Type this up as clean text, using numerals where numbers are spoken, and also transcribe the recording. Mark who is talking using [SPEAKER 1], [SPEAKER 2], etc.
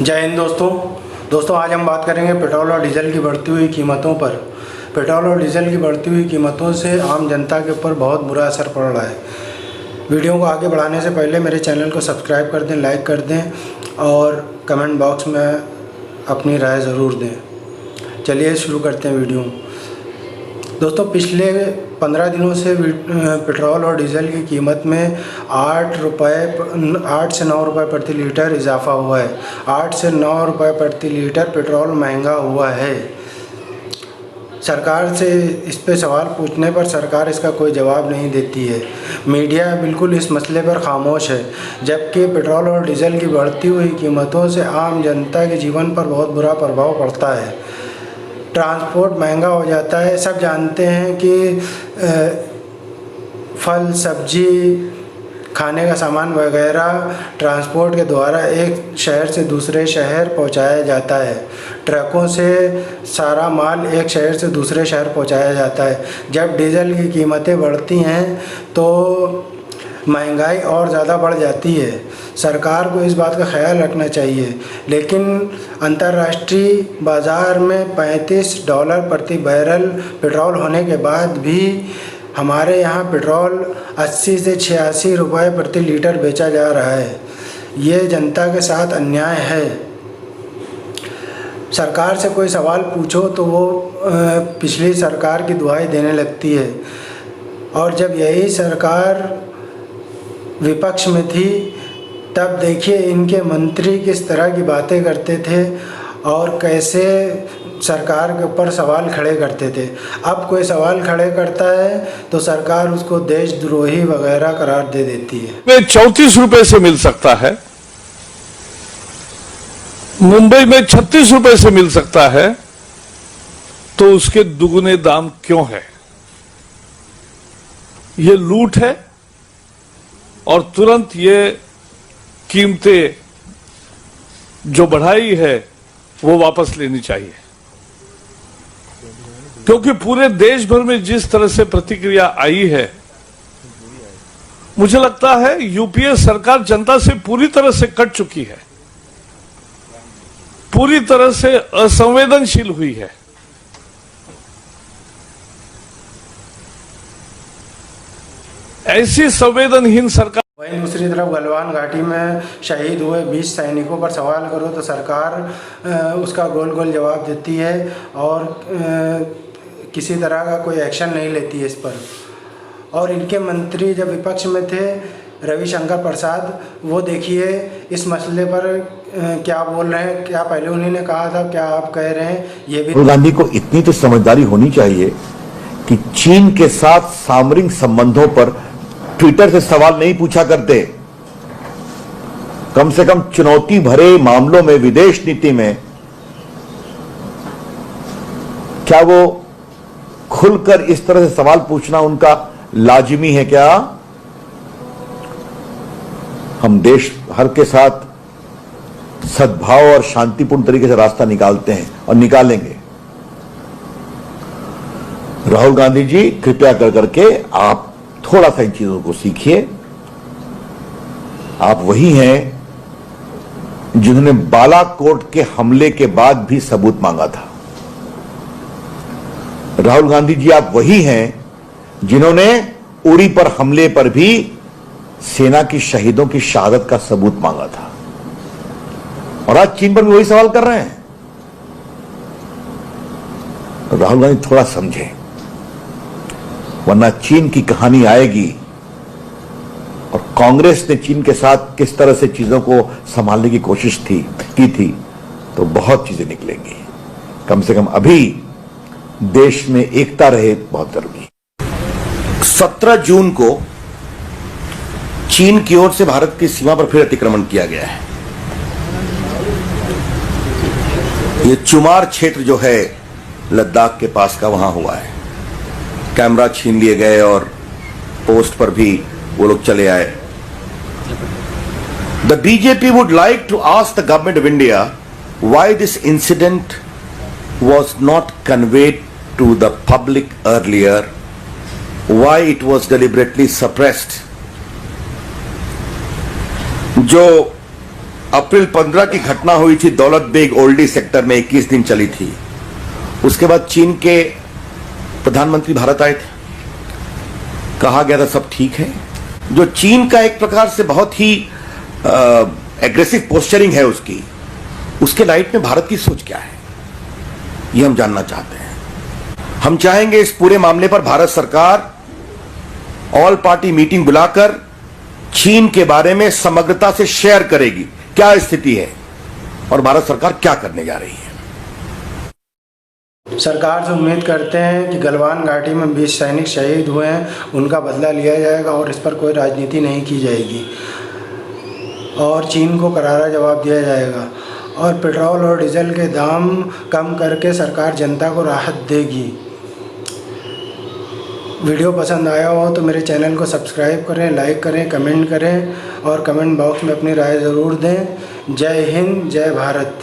[SPEAKER 1] जय हिंद दोस्तों आज हम बात करेंगे पेट्रोल और डीजल की बढ़ती हुई कीमतों पर। पेट्रोल और डीजल की बढ़ती हुई कीमतों से आम जनता के ऊपर बहुत बुरा असर पड़ रहा है। वीडियो को आगे बढ़ाने से पहले मेरे चैनल को सब्सक्राइब कर दें, लाइक कर दें और कमेंट बॉक्स में अपनी राय ज़रूर दें। चलिए शुरू करते हैं वीडियो। दोस्तों, पिछले 15 दिनों से पेट्रोल और डीजल की कीमत में 8 से 9 रुपये प्रति लीटर इजाफा हुआ है। 8 से 9 रुपये प्रति लीटर पेट्रोल महंगा हुआ है। सरकार से इस पे सवाल पूछने पर सरकार इसका कोई जवाब नहीं देती है। मीडिया बिल्कुल इस मसले पर खामोश है, जबकि पेट्रोल और डीजल की बढ़ती हुई कीमतों से आम जनता के जीवन पर बहुत बुरा प्रभाव पड़ता है। ट्रांसपोर्ट महंगा हो जाता है। सब जानते हैं कि फल, सब्जी, खाने का सामान वगैरह ट्रांसपोर्ट के द्वारा एक शहर से दूसरे शहर पहुंचाया जाता है। ट्रकों से सारा माल एक शहर से दूसरे शहर पहुंचाया जाता है। जब डीजल की कीमतें बढ़ती हैं तो महंगाई और ज़्यादा बढ़ जाती है। सरकार को इस बात का ख्याल रखना चाहिए, लेकिन अंतर्राष्ट्रीय बाज़ार में $35 प्रति बैरल पेट्रोल होने के बाद भी हमारे यहाँ पेट्रोल 80 से 86 रुपये प्रति लीटर बेचा जा रहा है। ये जनता के साथ अन्याय है। सरकार से कोई सवाल पूछो तो वो पिछली सरकार की दुहाई देने लगती है, और जब यही सरकार विपक्ष में थी तब देखिए इनके मंत्री किस तरह की बातें करते थे और कैसे सरकार के ऊपर सवाल खड़े करते थे। अब कोई सवाल खड़े करता है तो सरकार उसको देशद्रोही वगैरह करार दे देती है।
[SPEAKER 2] में 34 रुपए से मिल सकता है, मुंबई में 36 रुपए से मिल सकता है, तो उसके दुगने दाम क्यों है? ये लूट है और तुरंत ये कीमतें जो बढ़ाई है वो वापस लेनी चाहिए, क्योंकि पूरे देश भर में जिस तरह से प्रतिक्रिया आई है, मुझे लगता है यूपीए सरकार जनता से पूरी तरह से कट चुकी है, पूरी तरह से असंवेदनशील हुई है। ऐसी संवेदनहीन सरकार।
[SPEAKER 1] वहीं दूसरी तरफ गलवान घाटी में शहीद हुए 20 सैनिकों पर सवाल करो तो सरकार उसका गोल गोल जवाब देती है और किसी तरह का कोई एक्शन नहीं लेती है इस पर। और इनके मंत्री जब विपक्ष में थे, रविशंकर प्रसाद, वो देखिए इस मसले पर क्या बोल रहे हैं। क्या पहले उन्होंने कहा था, क्या आप कह रहे हैं, ये भी।
[SPEAKER 3] राहुल गांधी को इतनी तो समझदारी होनी चाहिए कि चीन के साथ सामरिक संबंधों पर ट्विटर से सवाल नहीं पूछा करते। कम से कम चुनौती भरे मामलों में, विदेश नीति में, क्या वो खुलकर इस तरह से सवाल पूछना उनका लाजिमी है क्या? हम देश भर के साथ सद्भाव और शांतिपूर्ण तरीके से रास्ता निकालते हैं और निकालेंगे। राहुल गांधी जी, कृपया कर करके आप थोड़ा सा इन चीजों को सीखिए। आप वही हैं जिन्होंने बालाकोट के हमले के बाद भी सबूत मांगा था। राहुल गांधी जी, आप वही हैं जिन्होंने उड़ी पर हमले पर भी सेना की शहीदों की शहादत का सबूत मांगा था, और आज चीन पर भी वही सवाल कर रहे हैं। राहुल गांधी थोड़ा समझें, वरना चीन की कहानी आएगी। और कांग्रेस ने चीन के साथ किस तरह से चीजों को संभालने की कोशिश की थी, तो बहुत चीजें निकलेंगी। कम से कम अभी देश में एकता रहे, बहुत जरूरी।
[SPEAKER 4] 17 जून को चीन की ओर से भारत की सीमा पर फिर अतिक्रमण किया गया है। ये चुमार क्षेत्र जो है लद्दाख के पास का, वहां हुआ है। कैमरा छीन लिए गए और पोस्ट पर भी वो लोग चले आए। The BJP would like to ask the government of India why this incident was not conveyed to the public earlier, why it was deliberately suppressed। जो अप्रैल 15 की घटना हुई थी दौलत बेग ओल्डी सेक्टर में, 21 दिन चली थी। उसके बाद चीन के प्रधानमंत्री भारत आए थे, कहा गया था सब ठीक है। जो चीन का एक प्रकार से बहुत ही एग्रेसिव पोस्चरिंग है उसके लाइट में भारत की सोच क्या है, ये हम जानना चाहते हैं। हम चाहेंगे इस पूरे मामले पर भारत सरकार ऑल पार्टी मीटिंग बुलाकर चीन के बारे में समग्रता से शेयर करेगी, क्या स्थिति है और भारत सरकार क्या करने जा रही है।
[SPEAKER 1] सरकार से उम्मीद करते हैं कि गलवान घाटी में 20 सैनिक शहीद हुए हैं, उनका बदला लिया जाएगा और इस पर कोई राजनीति नहीं की जाएगी और चीन को करारा जवाब दिया जाएगा और पेट्रोल और डीजल के दाम कम करके सरकार जनता को राहत देगी। वीडियो पसंद आया हो तो मेरे चैनल को सब्सक्राइब करें, लाइक करें, कमेंट करें और कमेंट बॉक्स में अपनी राय ज़रूर दें। जय हिंद, जय भारत।